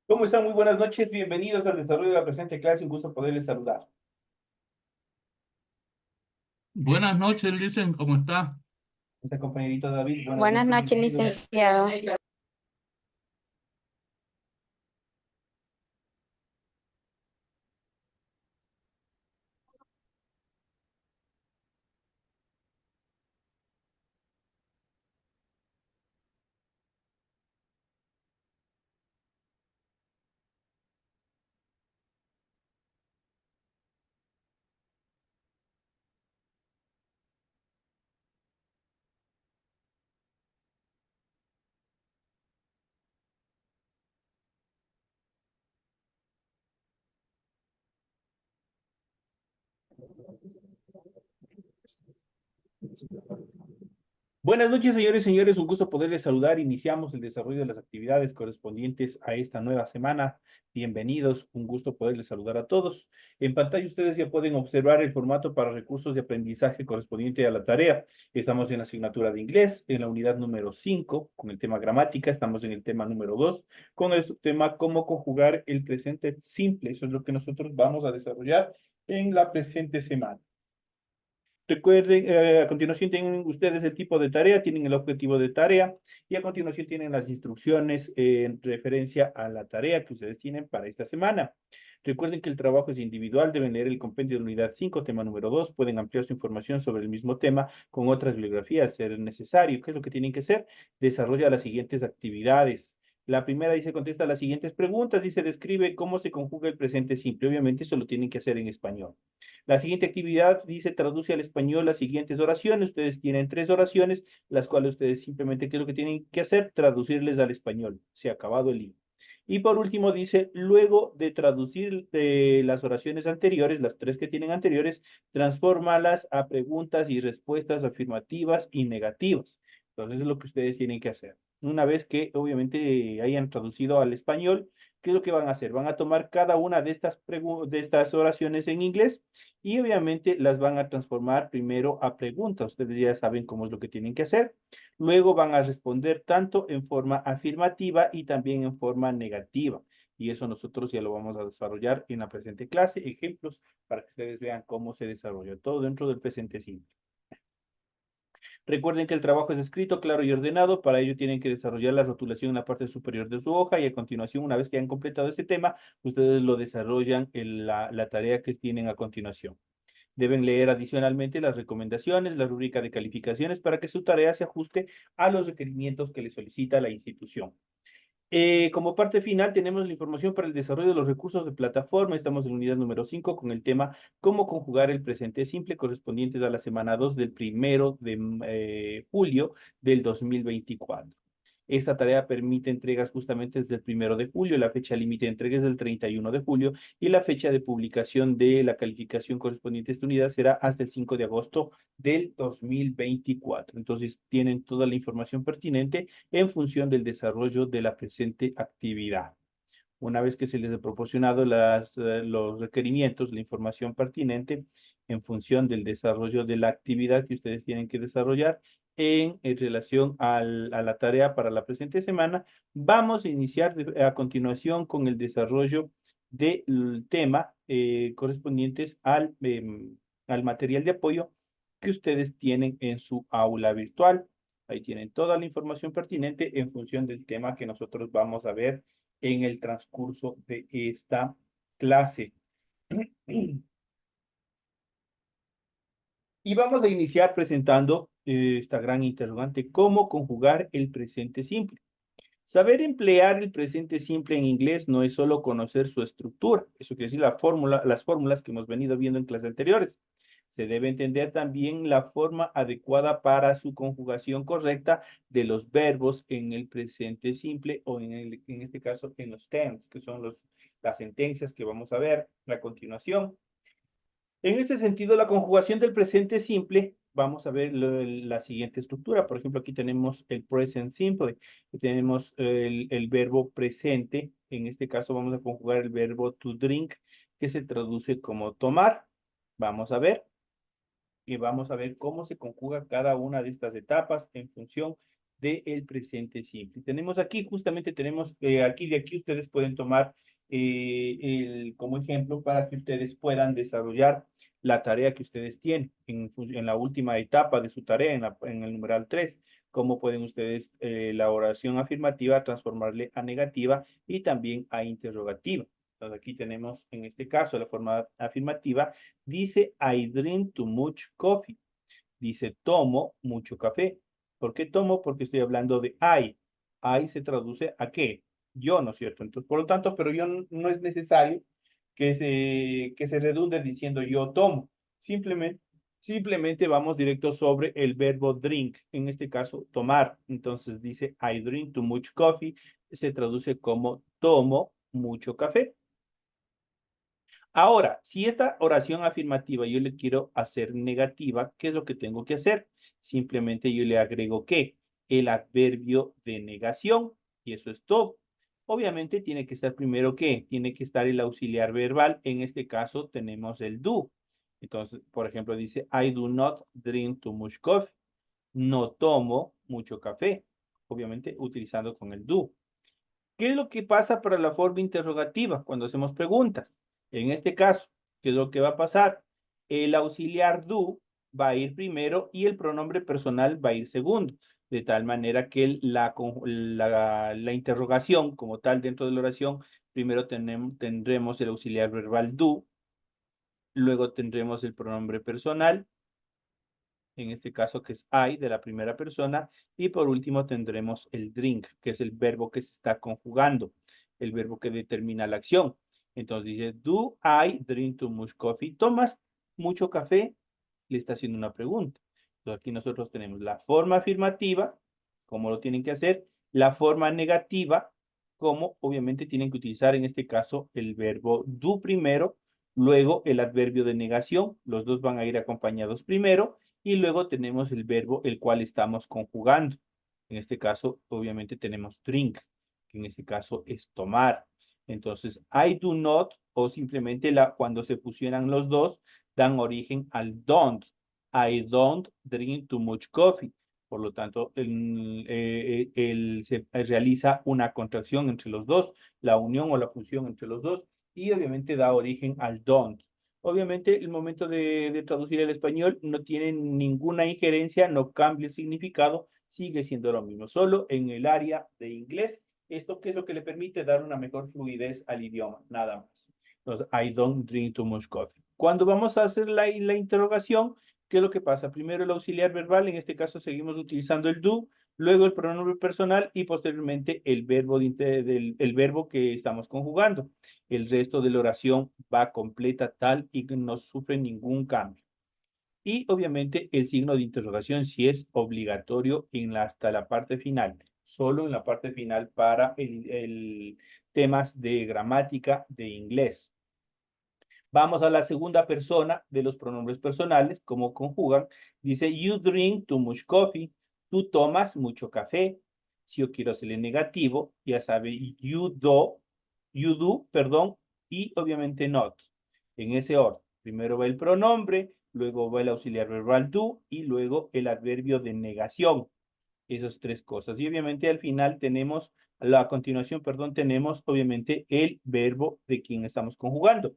¿Cómo están? Muy buenas noches. Bienvenidos al desarrollo de la presente clase. Un gusto poderles saludar. Buenas noches, Licen, ¿cómo está? Este compañerito David, buenas Buenas noches, noches, bienvenido. licenciado. Buenas noches, señores y señores. Un gusto poderles saludar. Iniciamos el desarrollo de las actividades correspondientes a esta nueva semana. Bienvenidos. Un gusto poderles saludar a todos. En pantalla ustedes ya pueden observar el formato para recursos de aprendizaje correspondiente a la tarea. Estamos en la asignatura de inglés, en la unidad número 5, con el tema gramática. Estamos en el tema número 2, con el subtema cómo conjugar el presente simple. Eso es lo que nosotros vamos a desarrollar en la presente semana. Recuerden, a continuación tienen ustedes el tipo de tarea, tienen el objetivo de tarea y a continuación tienen las instrucciones en referencia a la tarea que ustedes tienen para esta semana. Recuerden que el trabajo es individual, deben leer el compendio de unidad 5, tema número 2, pueden ampliar su información sobre el mismo tema con otras bibliografías, ser necesario. ¿Qué es lo que tienen que hacer? Desarrolla las siguientes actividades. La primera dice, contesta las siguientes preguntas, dice, describe cómo se conjuga el presente simple. Obviamente eso lo tienen que hacer en español. La siguiente actividad dice, traduce al español las siguientes oraciones. Ustedes tienen 3 oraciones, las cuales ustedes simplemente, ¿qué es lo que tienen que hacer? Traducirles al español. Se ha acabado el libro. Y por último dice, luego de traducir las oraciones anteriores, las 3 que tienen anteriores, transfórmalas a preguntas y respuestas afirmativas y negativas. Entonces es lo que ustedes tienen que hacer. Una vez que obviamente hayan traducido al español, ¿qué es lo que van a hacer? Van a tomar cada una de estas oraciones en inglés y obviamente las van a transformar primero a preguntas. Ustedes ya saben cómo es lo que tienen que hacer. Luego van a responder tanto en forma afirmativa y también en forma negativa. Y eso nosotros ya lo vamos a desarrollar en la presente clase. Ejemplos para que ustedes vean cómo se desarrolla todo dentro del presente simple. Recuerden que el trabajo es escrito, claro y ordenado. Para ello tienen que desarrollar la rotulación en la parte superior de su hoja y a continuación, una vez que han completado este tema, ustedes lo desarrollan en la tarea que tienen a continuación. Deben leer adicionalmente las recomendaciones, la rúbrica de calificaciones para que su tarea se ajuste a los requerimientos que le solicita la institución. Como parte final tenemos la información para el desarrollo de los recursos de plataforma. Estamos en la unidad número 5 con el tema cómo conjugar el presente simple correspondientes a la semana 2 del 1 de julio del 2024. Esta tarea permite entregas justamente desde el 1 de julio, la fecha límite de entrega es del 31 de julio y la fecha de publicación de la calificación correspondiente a esta unidad será hasta el 5 de agosto del 2024. Entonces tienen toda la información pertinente en función del desarrollo de la presente actividad. Una vez que se les ha proporcionado los requerimientos, la información pertinente en función del desarrollo de la actividad que ustedes tienen que desarrollar en relación a la tarea para la presente semana, vamos a iniciar a continuación con el desarrollo del tema correspondientes al material de apoyo que ustedes tienen en su aula virtual. Ahí tienen toda la información pertinente en función del tema que nosotros vamos a ver en el transcurso de esta clase. Y vamos a iniciar presentando esta gran interrogante, ¿cómo conjugar el presente simple? Saber emplear el presente simple en inglés no es solo conocer su estructura, eso quiere decir las fórmulas que hemos venido viendo en clases anteriores. Se debe entender también la forma adecuada para su conjugación correcta de los verbos en el presente simple o en este caso en los tense, que son las sentencias que vamos a ver a continuación. En este sentido, la conjugación del presente simple, vamos a ver la siguiente estructura. Por ejemplo, aquí tenemos el present simple, tenemos el verbo presente. En este caso vamos a conjugar el verbo to drink, que se traduce como tomar. Vamos a ver y vamos a ver cómo se conjuga cada una de estas etapas en función del presente simple. Tenemos aquí, justamente tenemos, aquí de aquí ustedes pueden tomar como ejemplo para que ustedes puedan desarrollar la tarea que ustedes tienen en la última etapa de su tarea, en el numeral 3. Cómo pueden ustedes la oración afirmativa transformarle a negativa y también a interrogativa. Entonces aquí tenemos en este caso la forma afirmativa. Dice, I drink too much coffee. Dice, tomo mucho café. ¿Por qué tomo? Porque estoy hablando de I. I se traduce a qué? Yo, ¿no es cierto? Entonces, por lo tanto, pero yo no es necesario que se redunde diciendo yo tomo. Simplemente, simplemente vamos directo sobre el verbo drink, en este caso, tomar. Entonces dice, I drink too much coffee. Se traduce como tomo mucho café. Ahora, si esta oración afirmativa yo le quiero hacer negativa, ¿qué es lo que tengo que hacer? Simplemente yo le agrego ¿qué? El adverbio de negación, y eso es todo. Obviamente tiene que estar primero ¿qué? Tiene que estar el auxiliar verbal. En este caso tenemos el do. Entonces, por ejemplo, dice, I do not drink too much coffee. No tomo mucho café. Obviamente utilizando con el do. ¿Qué es lo que pasa para la forma interrogativa cuando hacemos preguntas? En este caso, ¿qué es lo que va a pasar? El auxiliar do va a ir primero y el pronombre personal va a ir segundo, de tal manera que la interrogación como tal dentro de la oración, primero tendremos el auxiliar verbal do, luego tendremos el pronombre personal, en este caso que es I de la primera persona, y por último tendremos el drink, que es el verbo que se está conjugando, el verbo que determina la acción. Entonces dice, do I drink too much coffee? ¿Tomas mucho café? Le está haciendo una pregunta. Entonces aquí nosotros tenemos la forma afirmativa, como lo tienen que hacer, la forma negativa, como obviamente tienen que utilizar en este caso el verbo do primero, luego el adverbio de negación, los dos van a ir acompañados primero, y luego tenemos el verbo el cual estamos conjugando. En este caso, obviamente tenemos drink, que en este caso es tomar. Entonces, I do not, o simplemente cuando se fusionan los dos, dan origen al don't. I don't drink too much coffee. Por lo tanto, se realiza una contracción entre los dos, la unión o la fusión entre los dos, y obviamente da origen al don't. Obviamente, el momento de traducir el español no tiene ninguna injerencia, no cambia el significado, sigue siendo lo mismo, solo en el área de inglés. Esto que es lo que le permite dar una mejor fluidez al idioma, nada más. Entonces, I don't drink too much coffee. Cuando vamos a hacer la interrogación, ¿qué es lo que pasa? Primero el auxiliar verbal, en este caso seguimos utilizando el do, luego el pronombre personal y posteriormente el verbo que estamos conjugando. El resto de la oración va completa tal y que no sufre ningún cambio. Y obviamente el signo de interrogación si es obligatorio hasta la parte final, solo en la parte final para el temas de gramática de inglés. Vamos a la segunda persona de los pronombres personales, cómo conjugan. Dice, you drink too much coffee. Tú tomas mucho café. Si yo quiero hacerle negativo, ya sabe, perdón, y obviamente not. En ese orden. Primero va el pronombre, luego va el auxiliar verbal do y luego el adverbio de negación. Esas tres cosas. Y obviamente al final tenemos, a continuación, perdón, tenemos obviamente el verbo de quien estamos conjugando.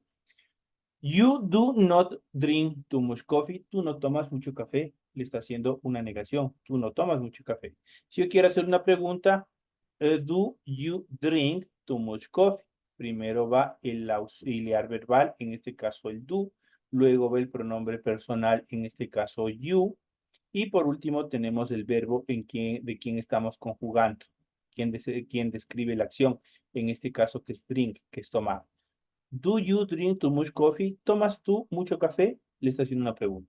You do not drink too much coffee. Tú no tomas mucho café. Le está haciendo una negación. Tú no tomas mucho café. Si yo quiero hacer una pregunta, do you drink too much coffee? Primero va el auxiliar verbal, en este caso el do. Luego va el pronombre personal, en este caso you. Y por último tenemos el verbo de quien estamos conjugando. Quien describe la acción. En este caso que es drink, que es tomar. Do you drink too much coffee? ¿Tomas tú mucho café? Le está haciendo una pregunta.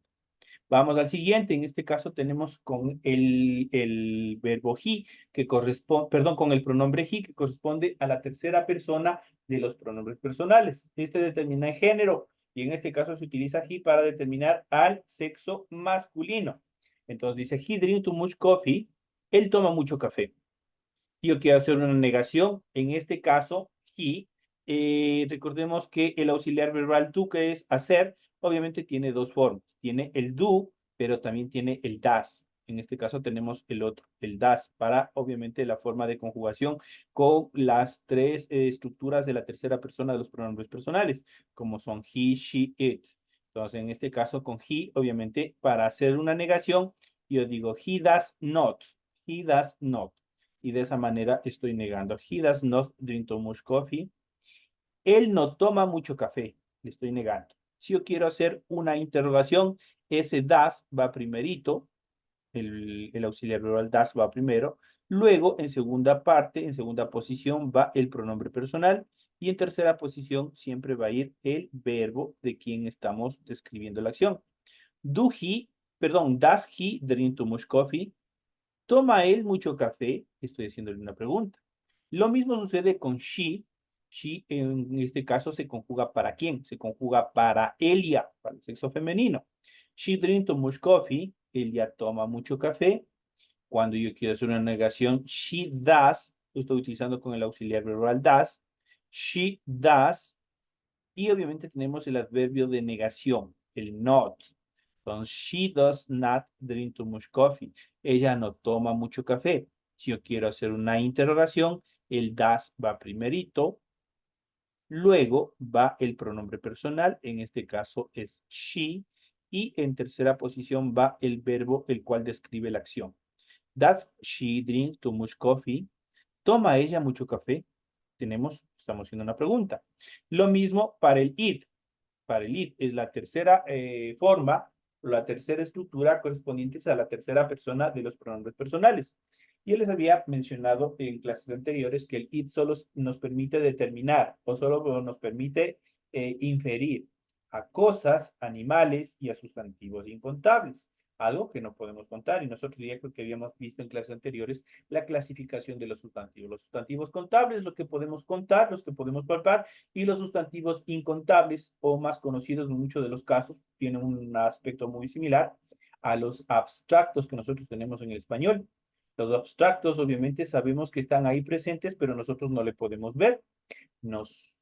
Vamos al siguiente. En este caso tenemos con el verbo he, que corresponde, perdón, con el pronombre he, que corresponde a la tercera persona de los pronombres personales. Este determina el género y en este caso se utiliza he para determinar al sexo masculino. Entonces dice, he drink too much coffee. Él toma mucho café. Yo quiero hacer una negación. En este caso, he, recordemos que el auxiliar verbal do, que es hacer, obviamente tiene dos formas. Tiene el do, pero también tiene el das. En este caso tenemos el otro, el das, para obviamente la forma de conjugación con las tres estructuras de la tercera persona de los pronombres personales, como son he, she, it. Entonces, en este caso con he, obviamente, para hacer una negación, yo digo he does not, he does not. Y de esa manera estoy negando. He does not drink too much coffee. Él no toma mucho café, le estoy negando. Si yo quiero hacer una interrogación, ese das va primerito, el auxiliar verbal das va primero, luego en segunda parte, en segunda posición va el pronombre personal y en tercera posición siempre va a ir el verbo de quien estamos describiendo la acción. Does he drink too much coffee? ¿Toma él mucho café? Estoy haciéndole una pregunta. Lo mismo sucede con she. She en este caso se conjuga para quién? Se conjuga para Elia, para el sexo femenino. She drinks too much coffee. Elia toma mucho café. Cuando yo quiero hacer una negación, she does. Lo estoy utilizando con el auxiliar verbal does. She does. Y obviamente tenemos el adverbio de negación, el not. Entonces, she does not drink too much coffee. Ella no toma mucho café. Si yo quiero hacer una interrogación, el does va primerito, luego va el pronombre personal, en este caso es she, y en tercera posición va el verbo el cual describe la acción. Does she drink too much coffee? ¿Toma ella mucho café? Estamos haciendo una pregunta. Lo mismo para el it. Para el it es la tercera forma, la tercera estructura correspondiente a la tercera persona de los pronombres personales. Yo les había mencionado en clases anteriores que el it solo nos permite determinar o solo nos permite inferir a cosas, animales y a sustantivos incontables, algo que no podemos contar. Y nosotros ya creo que habíamos visto en clases anteriores la clasificación de los sustantivos. Los sustantivos contables, lo que podemos contar, los que podemos palpar, y los sustantivos incontables o más conocidos en muchos de los casos, tienen un aspecto muy similar a los abstractos que nosotros tenemos en el español. Los abstractos obviamente sabemos que están ahí presentes, pero nosotros no le podemos ver.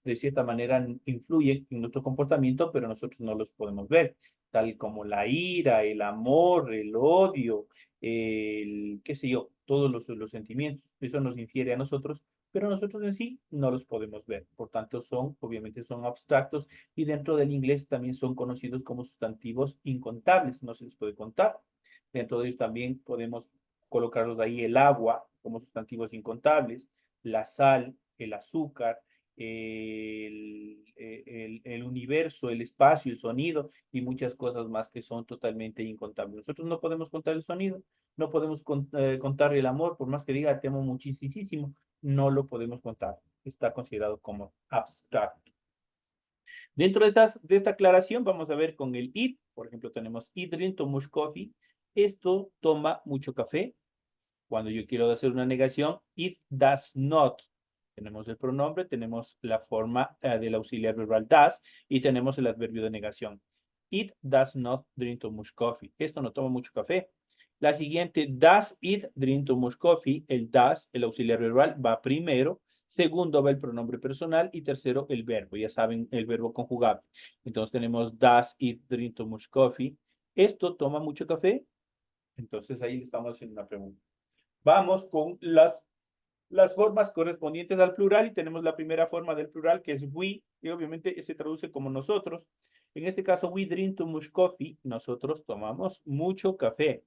De cierta manera influyen en nuestro comportamiento, pero nosotros no los podemos ver, tal como la ira, el amor, el odio, qué sé yo, todos los sentimientos. Eso nos infiere a nosotros, pero nosotros en sí no los podemos ver. Por tanto, obviamente son abstractos y dentro del inglés también son conocidos como sustantivos incontables, no se les puede contar. Dentro de ellos también podemos colocarlos ahí el agua como sustantivos incontables, la sal, el azúcar, el universo, el espacio, el sonido y muchas cosas más que son totalmente incontables. Nosotros no podemos contar el sonido, no podemos contar el amor, por más que diga te amo muchísimo, no lo podemos contar. Está considerado como abstracto. Dentro de esta aclaración vamos a ver con el it, por ejemplo, tenemos it drink too much coffee. Esto toma mucho café. Cuando yo quiero hacer una negación, it does not. Tenemos el pronombre, tenemos la forma del auxiliar verbal does y tenemos el adverbio de negación. It does not drink too much coffee. Esto no toma mucho café. La siguiente, does it drink too much coffee? El does, el auxiliar verbal, va primero. Segundo va el pronombre personal y tercero el verbo. Ya saben, el verbo conjugable. Entonces tenemos does it drink too much coffee? ¿Esto toma mucho café? Entonces ahí le estamos haciendo una pregunta. Vamos con las formas correspondientes al plural y tenemos la primera forma del plural que es we y obviamente se traduce como nosotros. En este caso, we drink too much coffee. Nosotros tomamos mucho café.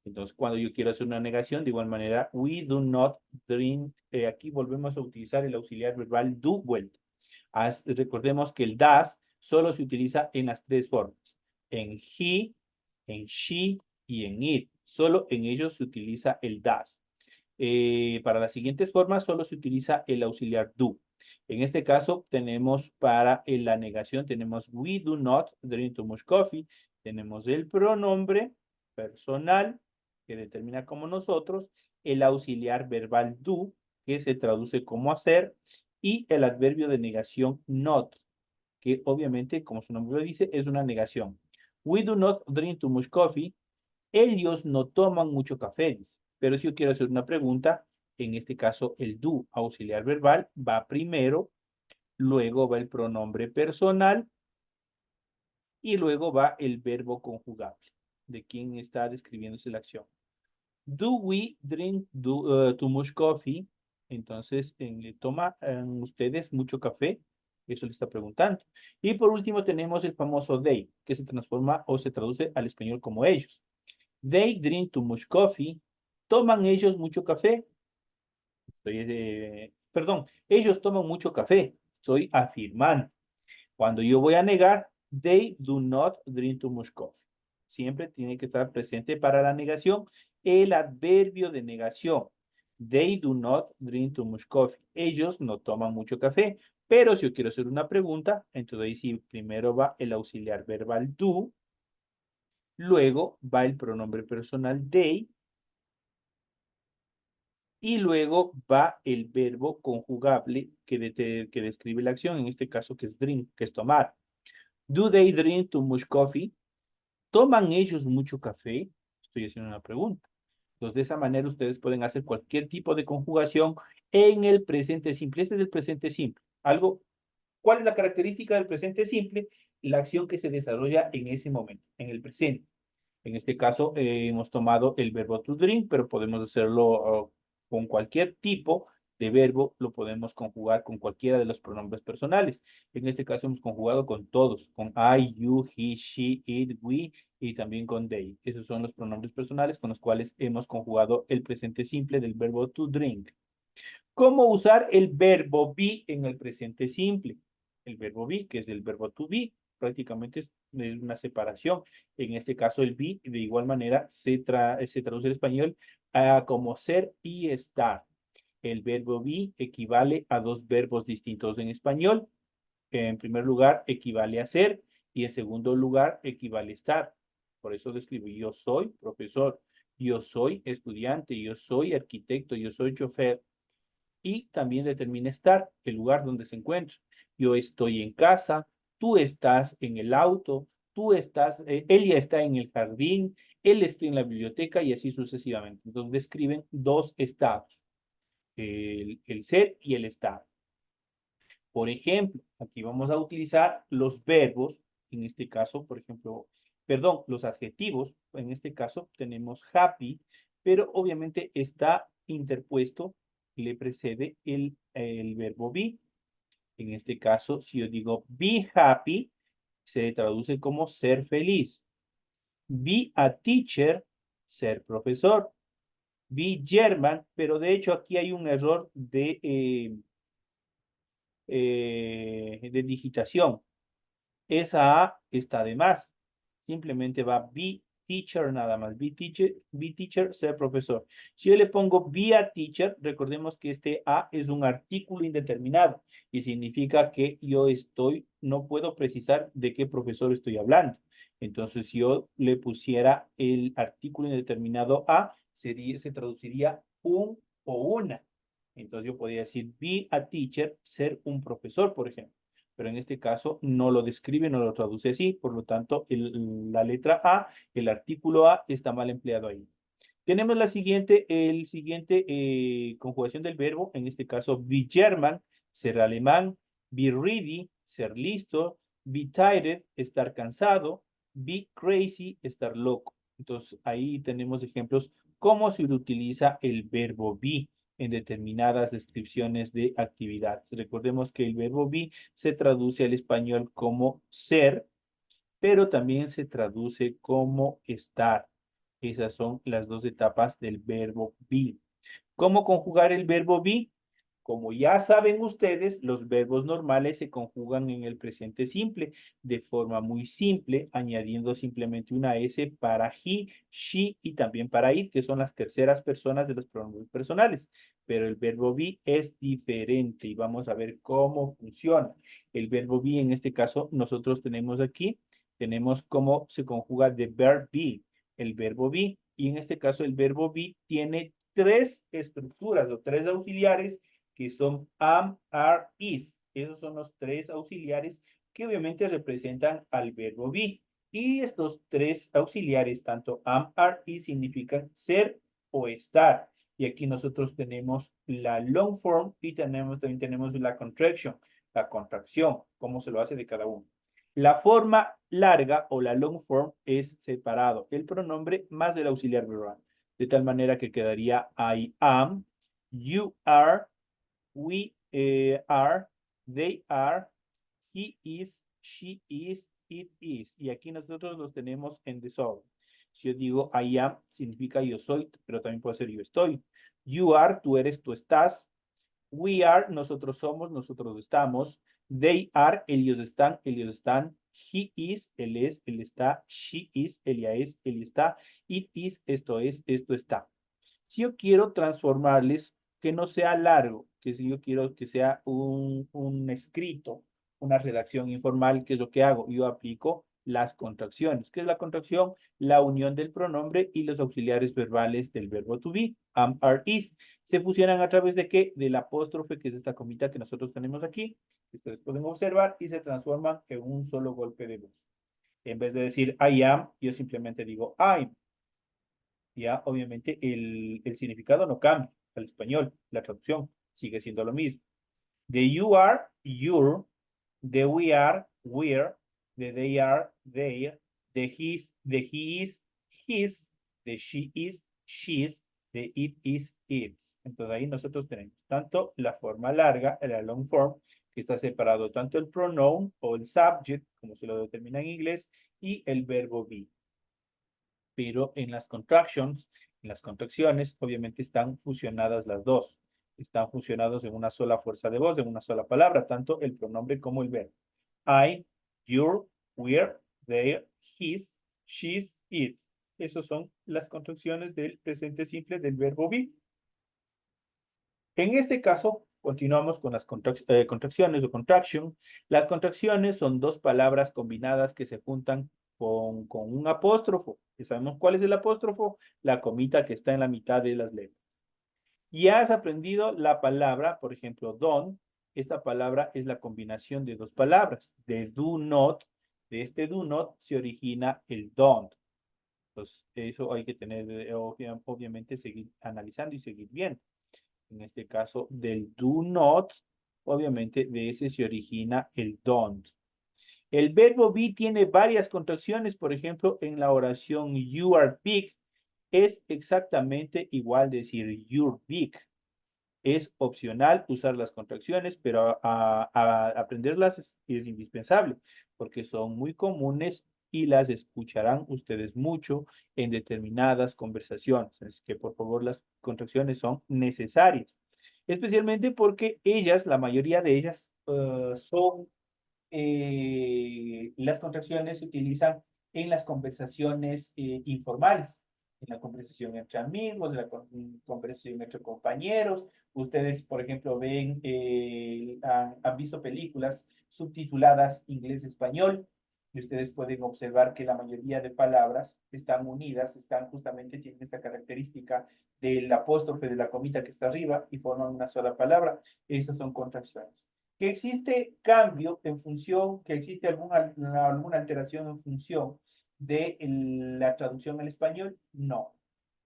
Entonces, cuando yo quiero hacer una negación, de igual manera, we do not drink. Aquí volvemos a utilizar el auxiliar verbal do vuelta. Recordemos que el does solo se utiliza en las tres formas. En he, en she y en it. Solo en ellos se utiliza el does. Para las siguientes formas solo se utiliza el auxiliar do. En este caso tenemos para la negación, tenemos we do not drink too much coffee. Tenemos el pronombre personal que determina como nosotros, el auxiliar verbal do, que se traduce como hacer, y el adverbio de negación not, que obviamente, como su nombre lo dice, es una negación. We do not drink too much coffee. Ellos no toman mucho café, pero si yo quiero hacer una pregunta, en este caso el do auxiliar verbal va primero, luego va el pronombre personal y luego va el verbo conjugable de quien está describiéndose la acción. Do we drink too much coffee? Entonces, ¿toman ustedes mucho café? Eso le está preguntando. Y por último tenemos el famoso they, que se transforma o se traduce al español como ellos. They drink too much coffee. ¿Toman ellos mucho café? Perdón, ellos toman mucho café. Estoy afirmando. Cuando yo voy a negar, they do not drink too much coffee. Siempre tiene que estar presente para la negación el adverbio de negación. They do not drink too much coffee. Ellos no toman mucho café. Pero si yo quiero hacer una pregunta, entonces ahí sí primero va el auxiliar verbal do, luego va el pronombre personal they y luego va el verbo conjugable que describe la acción, en este caso que es drink, que es tomar. Do they drink too much coffee? ¿Toman ellos mucho café? Estoy haciendo una pregunta. Entonces, de esa manera ustedes pueden hacer cualquier tipo de conjugación en el presente simple. Este es el presente simple. ¿Cuál es la característica del presente simple? La acción que se desarrolla en ese momento, en el presente. En este caso, hemos tomado el verbo to drink, pero podemos hacerlo con cualquier tipo de verbo, lo podemos conjugar con cualquiera de los pronombres personales. En este caso hemos conjugado con todos, con I, you, he, she, it, we y también con they. Esos son los pronombres personales con los cuales hemos conjugado el presente simple del verbo to drink. ¿Cómo usar el verbo be en el presente simple? El verbo be, que es el verbo to be, prácticamente es una separación. En este caso, el be, de igual manera, se traduce al español como ser y estar. El verbo be equivale a dos verbos distintos en español. En primer lugar, equivale a ser y en segundo lugar, equivale a estar. Por eso describo, yo soy profesor, yo soy estudiante, yo soy arquitecto, yo soy chofer y también determina estar, el lugar donde se encuentra. Yo estoy en casa, tú estás en el auto, él ya está en el jardín, él está en la biblioteca y así sucesivamente. Entonces describen dos estados, el ser y el estar. Por ejemplo, aquí vamos a utilizar los verbos, en este caso, por ejemplo, perdón, los adjetivos, en este caso tenemos happy, pero obviamente está interpuesto, le precede el verbo be. En este caso, si yo digo be happy, se traduce como ser feliz. Be a teacher, ser profesor. Be German, pero de hecho aquí hay un error de digitación. Esa A está de más. Simplemente va be teacher nada más. Be teacher, ser profesor. Si yo le pongo be a teacher, recordemos que este A es un artículo indeterminado y significa que no puedo precisar de qué profesor estoy hablando. Entonces, si yo le pusiera el artículo indeterminado a, se traduciría un o una. Entonces, yo podría decir be a teacher, ser un profesor, por ejemplo, pero en este caso no lo describe, no lo traduce así, por lo tanto la letra A, el artículo A está mal empleado ahí. Tenemos el siguiente conjugación del verbo, en este caso be German, ser alemán, be ready, ser listo, be tired, estar cansado, be crazy, estar loco. Entonces ahí tenemos ejemplos cómo se utiliza el verbo be en determinadas descripciones de actividades. Recordemos que el verbo be se traduce al español como ser, pero también se traduce como estar. Esas son las dos etapas del verbo be. ¿Cómo conjugar el verbo be? Como ya saben ustedes, los verbos normales se conjugan en el presente simple de forma muy simple, añadiendo simplemente una S para he, she y también para it, que son las terceras personas de los pronombres personales. Pero el verbo be es diferente y vamos a ver cómo funciona. El verbo be, en este caso, nosotros tenemos cómo se conjuga the verb be, el verbo be. Y en este caso, el verbo be tiene tres estructuras o tres auxiliares que son am, are, is. Esos son los tres auxiliares que obviamente representan al verbo be. Y estos tres auxiliares, tanto am, are, is, significan ser o estar. Y aquí nosotros tenemos la long form y también tenemos la contracción, cómo se lo hace de cada uno. La forma larga o la long form es separado el pronombre más el auxiliar verbal. de tal manera que quedaría I am, you are, we are, they are, he is, she is, it is. Y aquí nosotros los tenemos en desorden. Si yo digo I am, significa yo soy, pero también puede ser yo estoy. You are, tú eres, tú estás. We are, nosotros somos, nosotros estamos. They are, ellos están, ellos están. He is, él es, él está. She is, ella es, él está. It is, esto es, esto está. Si yo quiero transformarles, que no sea largo, que si yo quiero que sea un escrito, una redacción informal, ¿qué es lo que hago? Yo aplico las contracciones. ¿Qué es la contracción? La unión del pronombre y los auxiliares verbales del verbo to be, am, are, is. Se fusionan a través de qué? Del apóstrofe, que es esta comita que nosotros tenemos aquí. Ustedes pueden observar y se transforman en un solo golpe de voz. En vez de decir I am, yo simplemente digo I'm. Ya obviamente el significado no cambia al español, la traducción sigue siendo lo mismo. The you are, your, the we are, we're, the they are, their, the he is, his, the she is, she's, the it is, its. Entonces ahí nosotros tenemos tanto la forma larga, la long form, que está separado tanto el pronoun o el subject, como se lo determina en inglés, y el verbo be. Pero en las contractions, en las contracciones, obviamente están fusionadas las dos. Están fusionados en una sola fuerza de voz, en una sola palabra, tanto el pronombre como el verbo. I, your, we're, their, his, she's, it. Esas son las contracciones del presente simple del verbo be. En este caso, continuamos con las contracciones o contraction. Las contracciones son dos palabras combinadas que se juntan con un apóstrofo. ¿Y sabemos cuál es el apóstrofo? La comita que está en la mitad de las letras. Y has aprendido la palabra, por ejemplo, don't. Esta palabra es la combinación de dos palabras. De do not, de este do not se origina el don't. Entonces, eso hay que tener, obviamente, seguir analizando y seguir viendo. En este caso, del do not, obviamente, de ese se origina el don't. El verbo be tiene varias contracciones, por ejemplo, en la oración you are big, es exactamente igual decir you're big. Es opcional usar las contracciones, pero aprenderlas es indispensable porque son muy comunes y las escucharán ustedes mucho en determinadas conversaciones. Así que por favor las contracciones son necesarias, especialmente porque ellas, la mayoría de ellas, las contracciones se utilizan en las conversaciones informales, en la conversación entre amigos, en la conversación entre compañeros. Ustedes, por ejemplo, han visto películas subtituladas inglés-español y ustedes pueden observar que la mayoría de palabras están unidas, tienen esta característica del apóstrofe de la comita que está arriba y forman una sola palabra. Esas son contracciones. Que existe cambio en función, que existe alguna alteración en función de la traducción al español, no.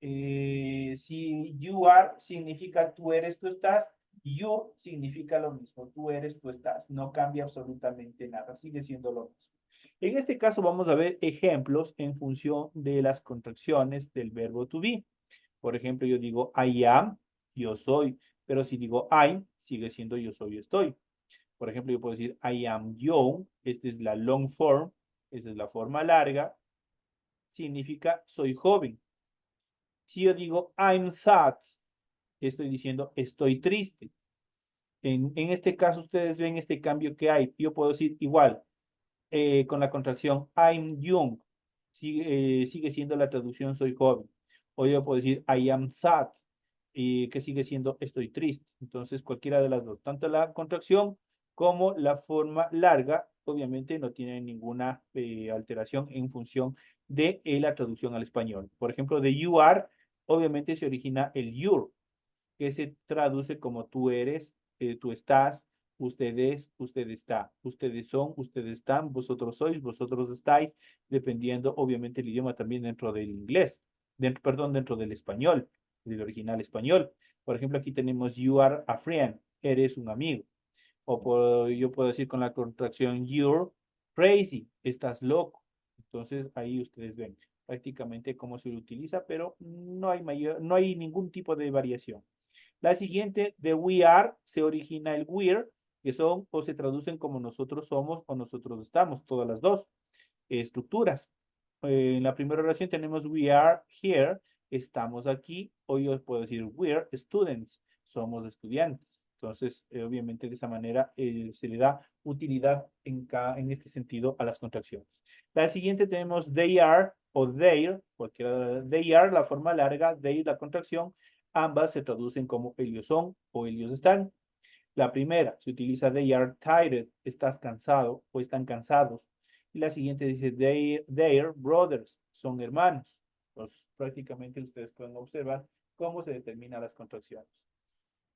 Si you are significa tú eres, tú estás, you significa lo mismo, tú eres, tú estás, no cambia absolutamente nada, sigue siendo lo mismo. En este caso vamos a ver ejemplos en función de las contracciones del verbo to be. Por ejemplo, yo digo I am, yo soy, pero si digo I'm, sigue siendo yo soy, yo estoy. Por ejemplo, yo puedo decir I am young, esta es la long form, esta es la forma larga, significa soy joven. Si yo digo I'm sad, estoy diciendo estoy triste. En este caso, ustedes ven este cambio que hay. Yo puedo decir igual, con la contracción I'm young, sigue siendo la traducción soy joven. O yo puedo decir I am sad, que sigue siendo estoy triste. Entonces, cualquiera de las dos, tanto la contracción como la forma larga, obviamente no tienen ninguna alteración en función de la traducción al español. Por ejemplo, de you are, obviamente se origina el your, que se traduce como tú eres, tú estás, ustedes, usted está, ustedes son, ustedes están, vosotros sois, vosotros estáis, dependiendo obviamente el idioma también dentro del inglés, dentro del español, del original español. Por ejemplo, aquí tenemos you are a friend, eres un amigo. Yo puedo decir con la contracción you're crazy, estás loco. Entonces ahí ustedes ven. prácticamente cómo se utiliza, pero no hay ningún tipo de variación. La siguiente, de we are, se origina el we're, que son o se traducen como nosotros somos o nosotros estamos, todas las dos estructuras. En la primera oración tenemos we are here, estamos aquí, o yo puedo decir we're students, somos estudiantes. Entonces, obviamente de esa manera se le da utilidad en este sentido a las contracciones. La siguiente tenemos they are o their, cualquiera, they are la forma larga, they la contracción, ambas se traducen como ellos son o ellos están. La primera se utiliza they are tired, estás cansado o están cansados. Y la siguiente dice their brothers, son hermanos. Pues prácticamente ustedes pueden observar cómo se determinan las contracciones.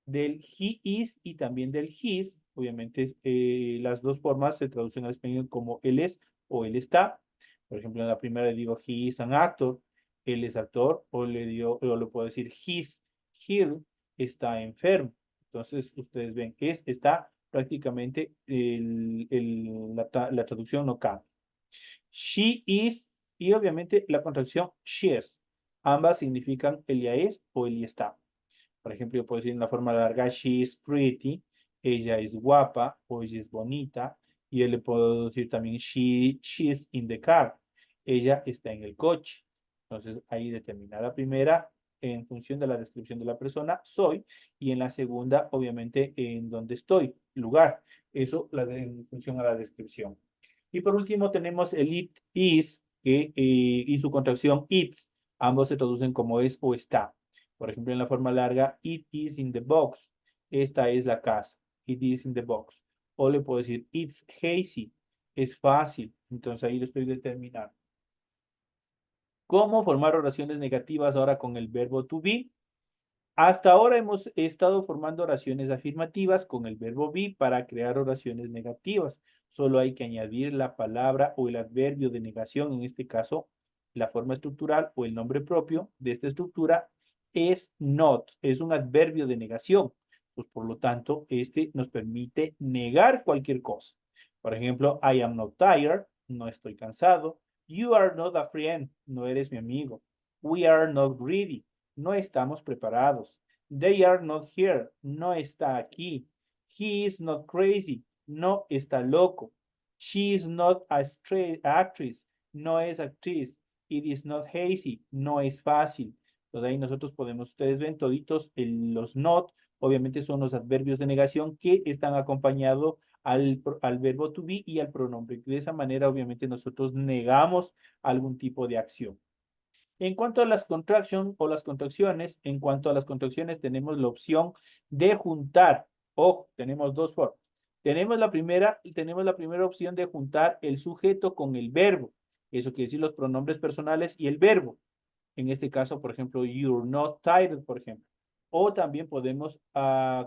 Del he is y también del his, obviamente las dos formas se traducen al español como él es o él está. Por ejemplo, en la primera le digo he is an actor, él es actor, o le puedo decir he's ill, está enfermo. Entonces, ustedes ven, está prácticamente la traducción no cambia. She is y obviamente la contracción she is. Ambas significan ella es o ella está. Por ejemplo, yo puedo decir en la forma larga, she is pretty, ella es guapa o ella es bonita. Y yo le puedo decir también, she's in the car, ella está en el coche. Entonces, ahí determina la primera en función de la descripción de la persona, soy, y en la segunda, obviamente, en donde estoy, lugar. Eso en función a la descripción. Y por último, tenemos el it is y su contracción its. Ambos se traducen como es o está. Por ejemplo, en la forma larga, it is in the box. Esta es la casa. It is in the box. O le puedo decir, it's hazy. Es fácil. Entonces ahí lo estoy determinando. ¿Cómo formar oraciones negativas ahora con el verbo to be? Hasta ahora hemos estado formando oraciones afirmativas con el verbo be para crear oraciones negativas. Solo hay que añadir la palabra o el adverbio de negación, en este caso, la forma estructural o el nombre propio de esta estructura es not, es un adverbio de negación. Pues por lo tanto, este nos permite negar cualquier cosa. Por ejemplo, I am not tired, no estoy cansado. You are not a friend, no eres mi amigo. We are not ready, no estamos preparados. They are not here, no está aquí. He is not crazy, no está loco. She is not a actress, no es actriz. It is not hazy, no es fácil. Entonces ahí nosotros podemos, ustedes ven toditos los not, obviamente son los adverbios de negación que están acompañados al verbo to be y al pronombre. De esa manera, obviamente, nosotros negamos algún tipo de acción. En cuanto a las contracciones, en cuanto a las contracciones tenemos la opción de juntar. Ojo, tenemos dos formas. Tenemos la primera opción de juntar el sujeto con el verbo. Eso quiere decir los pronombres personales y el verbo. En este caso, por ejemplo, you're not tired, por ejemplo. O también podemos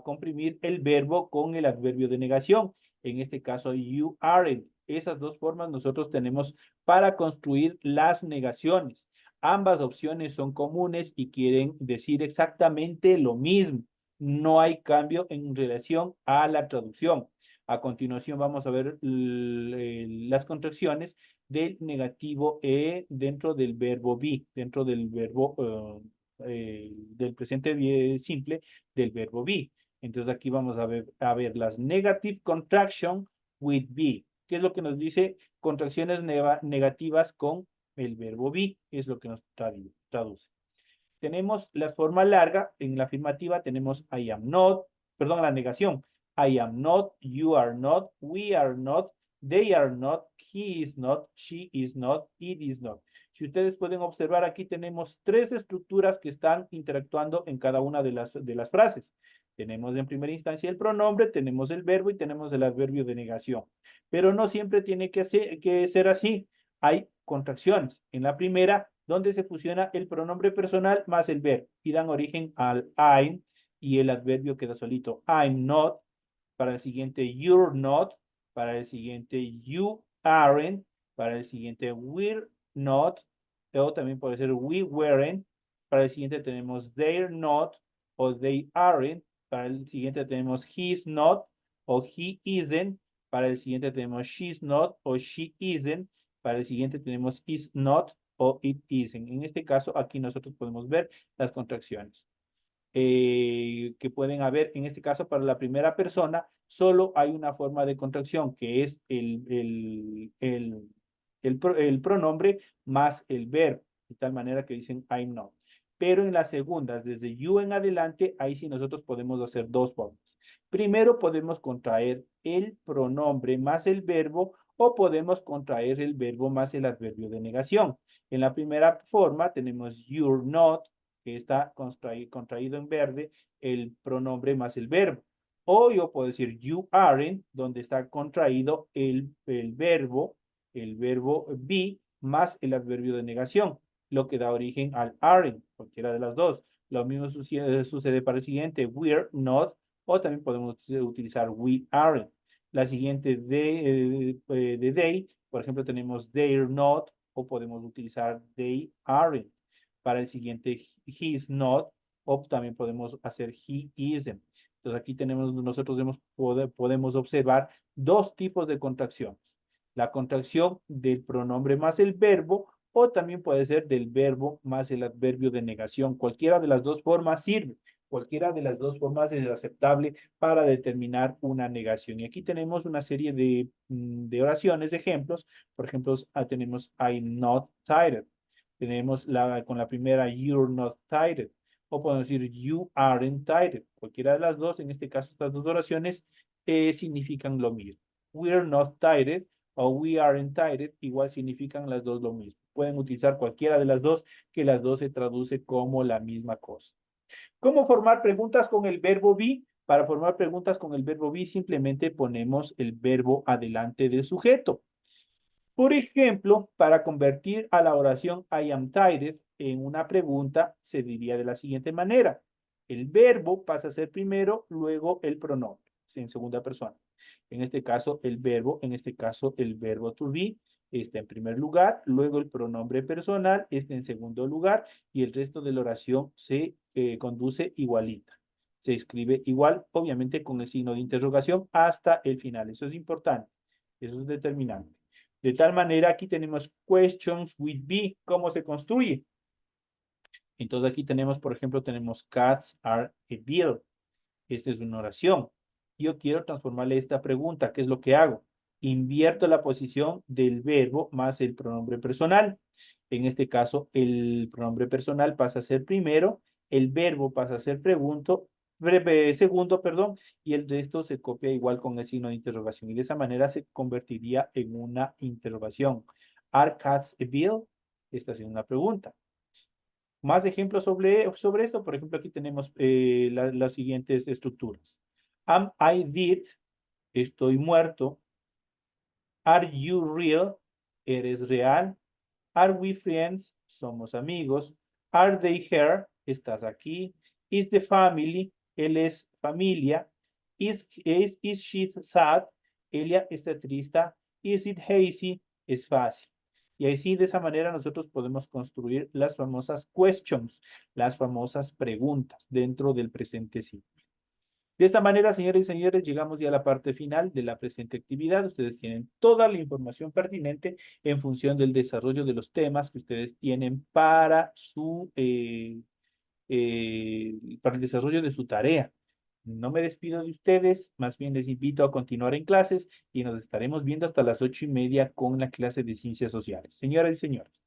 comprimir el verbo con el adverbio de negación. En este caso, you aren't. Esas dos formas nosotros tenemos para construir las negaciones. Ambas opciones son comunes y quieren decir exactamente lo mismo. No hay cambio en relación a la traducción. A continuación vamos a ver las contracciones del negativo dentro del verbo be, dentro del verbo del presente simple del verbo be. Entonces aquí vamos a ver las negative contraction with be. ¿Qué es lo que nos dice? Contracciones negativas con el verbo be, es lo que nos traduce. Tenemos la forma larga, en la afirmativa tenemos I am not, perdón, la negación. I am not, you are not, we are not, they are not, he is not, she is not, it is not. Si ustedes pueden observar, aquí tenemos tres estructuras que están interactuando en cada una de las frases. Tenemos en primera instancia el pronombre, tenemos el verbo y tenemos el adverbio de negación. Pero no siempre tiene que ser así. Hay contracciones. En la primera, donde se fusiona el pronombre personal más el verbo y dan origen al I'm y el adverbio queda solito. I'm not, para el siguiente you're not, para el siguiente you aren't, para el siguiente we're not, o también puede ser we weren't, para el siguiente tenemos they're not o they aren't, para el siguiente tenemos he's not o he isn't, para el siguiente tenemos she's not o she isn't, para el siguiente tenemos is not o it isn't. En este caso, aquí nosotros podemos ver las contracciones que pueden haber. En este caso, para la primera persona, solo hay una forma de contracción, que es el pronombre más el verbo, de tal manera que dicen I'm not. Pero en las segundas, desde you en adelante, ahí sí nosotros podemos hacer dos formas. Primero podemos contraer el pronombre más el verbo o podemos contraer el verbo más el adverbio de negación. En la primera forma tenemos you're not, que está contraído en verde, el pronombre más el verbo. O yo puedo decir you aren't, donde está contraído el verbo be más el adverbio de negación, lo que da origen al aren't, cualquiera de las dos. Lo mismo sucede para el siguiente, we're not, o también podemos utilizar we aren't. La siguiente de they, por ejemplo, tenemos they're not, o podemos utilizar they aren't. Para el siguiente, he is not, o también podemos hacer he isn't. Entonces aquí podemos observar dos tipos de contracciones. La contracción del pronombre más el verbo, o también puede ser del verbo más el adverbio de negación. Cualquiera de las dos formas sirve. Cualquiera de las dos formas es aceptable para determinar una negación. Y aquí tenemos una serie de oraciones, de ejemplos. Por ejemplo, tenemos I'm not tired. Tenemos con la primera, you're not tired. O podemos decir, you aren't tired. Cualquiera de las dos, en este caso, estas dos oraciones significan lo mismo. We're not tired o we aren't tired, igual significan las dos lo mismo. Pueden utilizar cualquiera de las dos, que las dos se traduce como la misma cosa. ¿Cómo formar preguntas con el verbo be? Para formar preguntas con el verbo be, simplemente ponemos el verbo adelante del sujeto. Por ejemplo, para convertir a la oración I am tired en una pregunta, se diría de la siguiente manera. El verbo pasa a ser primero, luego el pronombre, en segunda persona. En este caso, el verbo to be está en primer lugar, luego el pronombre personal está en segundo lugar y el resto de la oración se conduce igualita. Se escribe igual, obviamente con el signo de interrogación hasta el final. Eso es importante, eso es determinante. De tal manera, aquí tenemos questions with be, ¿cómo se construye? Entonces aquí tenemos, por ejemplo, tenemos cats are a bill. Esta es una oración. Yo quiero transformarle esta pregunta. ¿Qué es lo que hago? Invierto la posición del verbo más el pronombre personal. En este caso, el pronombre personal pasa a ser primero, el verbo pasa a ser segundo, perdón, y el resto se copia igual con el signo de interrogación. Y de esa manera se convertiría en una interrogación. ¿Are cats a bill? Esta es una pregunta. Más ejemplos sobre esto, por ejemplo, aquí tenemos las siguientes estructuras. Am I dead? Estoy muerto. Are you real? ¿Eres real? Are we friends? Somos amigos. Are they here? ¿Estás aquí? Is the family? Él es familia. Is she sad? Ella está triste. Is it hazy? Es fácil. Y así de esa manera nosotros podemos construir las famosas questions, las famosas preguntas dentro del presente simple. De esta manera, señores y señores, llegamos ya a la parte final de la presente actividad. Ustedes tienen toda la información pertinente en función del desarrollo de los temas que ustedes tienen para el desarrollo de su tarea. No me despido de ustedes, más bien les invito a continuar en clases y nos estaremos viendo hasta las 8:30 con la clase de Ciencias Sociales. Señoras y señores.